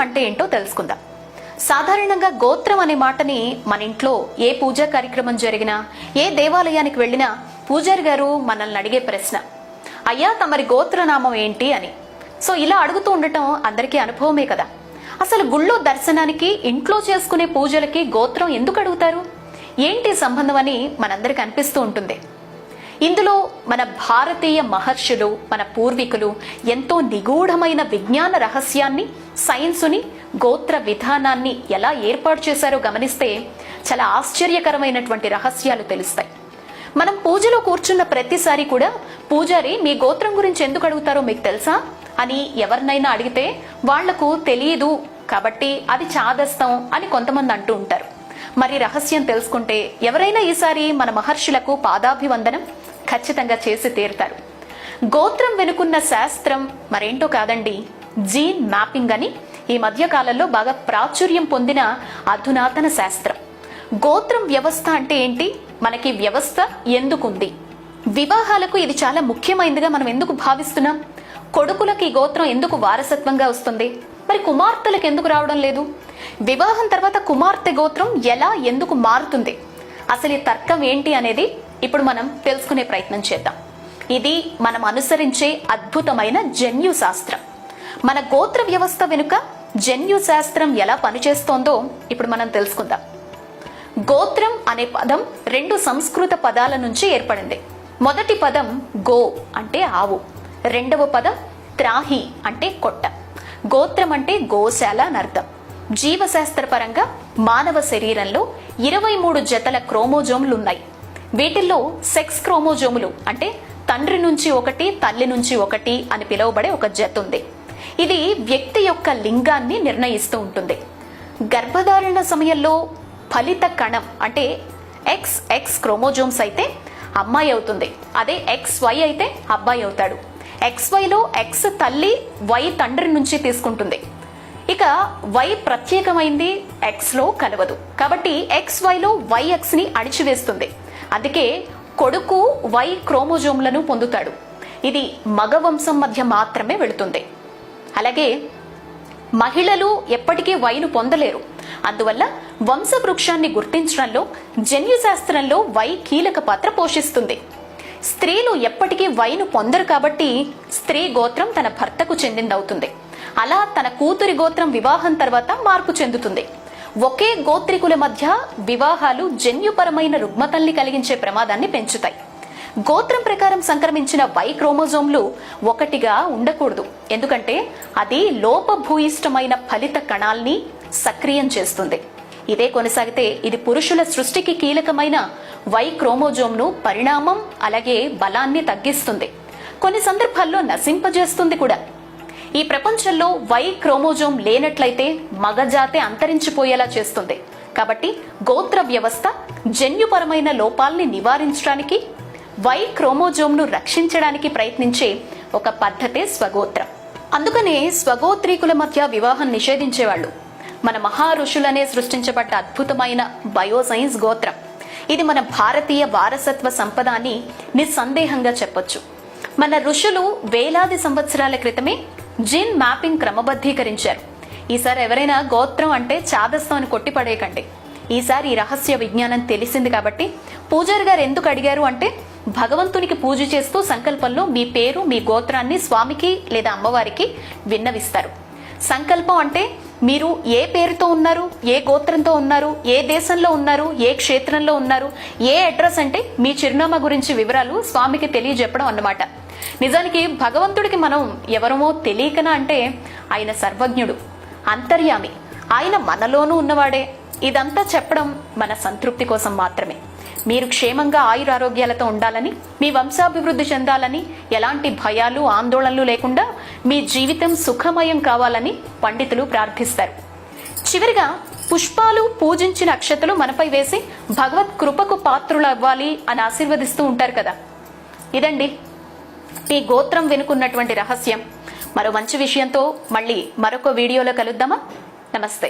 అంటే ఏంటో తెలుసుకుందాం. సాధారణంగా గోత్రం అనే మాటని మన ఇంట్లో ఏ పూజా కార్యక్రమం జరిగినా, ఏ దేవాలయానికి వెళ్ళినా పూజారి గారు మనల్ని అడిగే ప్రశ్న, అయ్యా తమరి గోత్రనామం ఏంటి అని. సో ఇలా అడుగుతూ ఉండటం అందరికీ అనుభవమే కదా. అసలు గుళ్ళో దర్శనానికి, ఇంట్లో చేసుకునే పూజలకి గోత్రం ఎందుకు అడుగుతారు, ఏంటి సంబంధం అని మనందరికి అనిపిస్తూ ఉంటుంది. ఇందులో మన భారతీయ మహర్షులు, మన పూర్వీకులు ఎంతో నిగూఢమైన విజ్ఞాన రహస్యాన్ని, సైన్సుని, గోత్ర విధానాన్ని ఎలా ఏర్పాటు చేశారో గమనిస్తే చాలా ఆశ్చర్యకరమైనటువంటి రహస్యాలు తెలుస్తాయి. మనం పూజలో కూర్చున్న ప్రతిసారి కూడా పూజారి మీ గోత్రం గురించి ఎందుకు అడుగుతారో మీకు తెలుసా అని ఎవరినైనా అడిగితే వాళ్లకు తెలియదు కాబట్టి అది చాదస్తం అని కొంతమంది అంటూ ఉంటారు. మరి రహస్యం తెలుసుకుంటే ఎవరైనా ఈసారి మన మహర్షులకు పాదాభివందనం ఖచ్చితంగా చేసి తీరుతారు. గోత్రం వెనుకున్న శాస్త్రం మరేంటో కాదండి, జీన్ మ్యాపింగ్ అని ఈ మధ్య కాలంలో బాగా ప్రాచుర్యం పొందిన అధునాతన శాస్త్రం. గోత్రం వ్యవస్థ అంటే ఏంటి, మనకి వ్యవస్థ ఎందుకుంది, వివాహాలకు ఇది చాలా ముఖ్యమైనదిగా మనం ఎందుకు భావిస్తున్నాం, కొడుకులకి ఈ గోత్రం ఎందుకు వారసత్వంగా వస్తుంది, మరి కుమార్తెలకు ఎందుకు రావడం లేదు, వివాహం తర్వాత కుమార్తె గోత్రం ఎలా ఎందుకు మారుతుంది, అసలు ఈ తర్కం ఏంటి అనేది ఇప్పుడు మనం తెలుసుకునే ప్రయత్నం చేద్దాం. ఇది మనం అనుసరించే అద్భుతమైన జన్యు శాస్త్రం. మన గోత్ర వ్యవస్థ వెనుక జన్యు శాస్త్రం ఎలా పనిచేస్తోందో ఇప్పుడు మనం తెలుసుకుందాం. గోత్రం అనే పదం 2 సంస్కృత పదాల నుంచి ఏర్పడింది. మొదటి పదం గో అంటే ఆవు, రెండవ పదం త్రాహి అంటే కొట్ట. గోత్రం అంటే గోశాల అని అర్థం. జీవశాస్త్రపరంగా మానవ శరీరంలో 23 జతల క్రోమోజోములు ఉన్నాయి. వీటిల్లో సెక్స్ క్రోమోజోములు అంటే తండ్రి నుంచి ఒకటి, తల్లి నుంచి ఒకటి అని పిలువబడే ఒక జత ఉంది. ఇది వ్యక్తి యొక్క లింగాన్ని నిర్ణయిస్తూ ఉంటుంది. గర్భధారణ సమయంలో ఫలిత కణం అంటే XX క్రోమోజోమ్స్ అయితే అమ్మాయి అవుతుంది, అదే XY అయితే అబ్బాయి అవుతాడు. XYలో X తల్లి, Y తండ్రి నుంచి తీసుకుంటుంది. ఇక Y ప్రత్యేకమైంది, Xలో కలవదు. కాబట్టి XYలో YXని అణిచివేస్తుంది. అందుకే కొడుకు Y క్రోమోజోమ్లను పొందుతాడు. ఇది మగ వంశం మధ్య మాత్రమే వెళుతుంది. అలాగే మహిళలు ఎప్పటికీ Yను పొందలేరు. అందువల్ల వంశవృక్షాన్ని గుర్తించడంలో జన్యు శాస్త్రంలో Y కీలక పాత్ర పోషిస్తుంది. స్త్రీలు ఎప్పటికీ Yను పొందరు కాబట్టి స్త్రీ గోత్రం తన భర్తకు చెందిందవుతుంది. అలా తన కూతురి గోత్రం వివాహం తర్వాత మార్పు చెందుతుంది. ఒకే గోత్రికుల మధ్య వివాహాలు జన్యుపరమైన రుగ్మతల్ని కలిగించే ప్రమాదాన్ని పెంచుతాయి. గోత్రం ప్రకారం సంక్రమించిన Y క్రోమోజోమ్లు ఒకటిగా ఉండకూడదు, ఎందుకంటే అది లోపభూయిష్టమైన ఫలిత కణాల్ని సక్రియం చేస్తుంది. ఇదే కొనసాగితే ఇది పురుషుల సృష్టికి కీలకమైన Y క్రోమోజోమ్ను పరిణామం అలాగే బలాన్ని తగ్గిస్తుంది, కొన్ని సందర్భాల్లో నశింపజేస్తుంది కూడా. ఈ ప్రపంచంలో Y క్రోమోజోమ్ లేనట్లయితే మగజాతే అంతరించిపోయేలా చేస్తుంది. కాబట్టి గోత్ర వ్యవస్థ జన్యుపరమైన లోపాల్ని నివారించడానికి, Y క్రోమోజోమ్ను రక్షించడానికి ప్రయత్నించే ఒక పద్ధతే స్వగోత్రం. అందుకనే స్వగోత్రీకుల మధ్య వివాహం నిషేధించేవాళ్ళు. మన మహారుషులనే సృష్టించబడ్డ అద్భుతమైన బయోసైన్స్ గోత్రం. ఇది మన భారతీయ వారసత్వ సంపద అని నిస్సందేహంగా చెప్పొచ్చు. మన ఋషులు వేలాది సంవత్సరాల క్రితమే జీన్ మ్యాపింగ్ క్రమబద్ధీకరించారు. ఈసారి ఎవరైనా గోత్రం అంటే చాదస్తం అని కొట్టిపడేయకండి. ఈసారి ఈ రహస్య విజ్ఞానం తెలిసింది కాబట్టి పూజారి గారు ఎందుకు అడిగారు అంటే, భగవంతునికి పూజ చేస్తూ సంకల్పంలో మీ పేరు, మీ గోత్రాన్ని స్వామికి లేదా అమ్మవారికి విన్నవిస్తారు. సంకల్పం అంటే మీరు ఏ పేరుతో ఉన్నారు, ఏ గోత్రంతో ఉన్నారు, ఏ దేశంలో ఉన్నారు, ఏ క్షేత్రంలో ఉన్నారు, ఏ అడ్రస్ అంటే మీ చిరునామా గురించి వివరాలు స్వామికి తెలియజెప్పడం అన్నమాట. నిజానికి భగవంతుడికి మనం ఎవరమో తెలియకనా అంటే ఆయన సర్వజ్ఞుడు, అంతర్యామి, ఆయన మనలోనూ ఉన్నవాడే. ఇదంతా చెప్పడం మన సంతృప్తి కోసం మాత్రమే. మీరు క్షేమంగా ఆయురారోగ్యాలతో ఉండాలని, మీ వంశాభివృద్ధి చెందాలని, ఎలాంటి భయాలు ఆందోళనలు లేకుండా మీ జీవితం సుఖమయం కావాలని పండితులు ప్రార్థిస్తారు. చివరిగా పుష్పాలు, పూజించిన అక్షతలు మనపై వేసి భగవత్ కృపకు పాత్రులు అవ్వాలి అని ఆశీర్వదిస్తూ ఉంటారు కదా. ఇదండి ఈ గోత్రం వెనుకున్నటువంటి రహస్యం. మరో మంచి విషయంతో మళ్ళీ మరొక వీడియోలో కలుద్దామా. నమస్తే.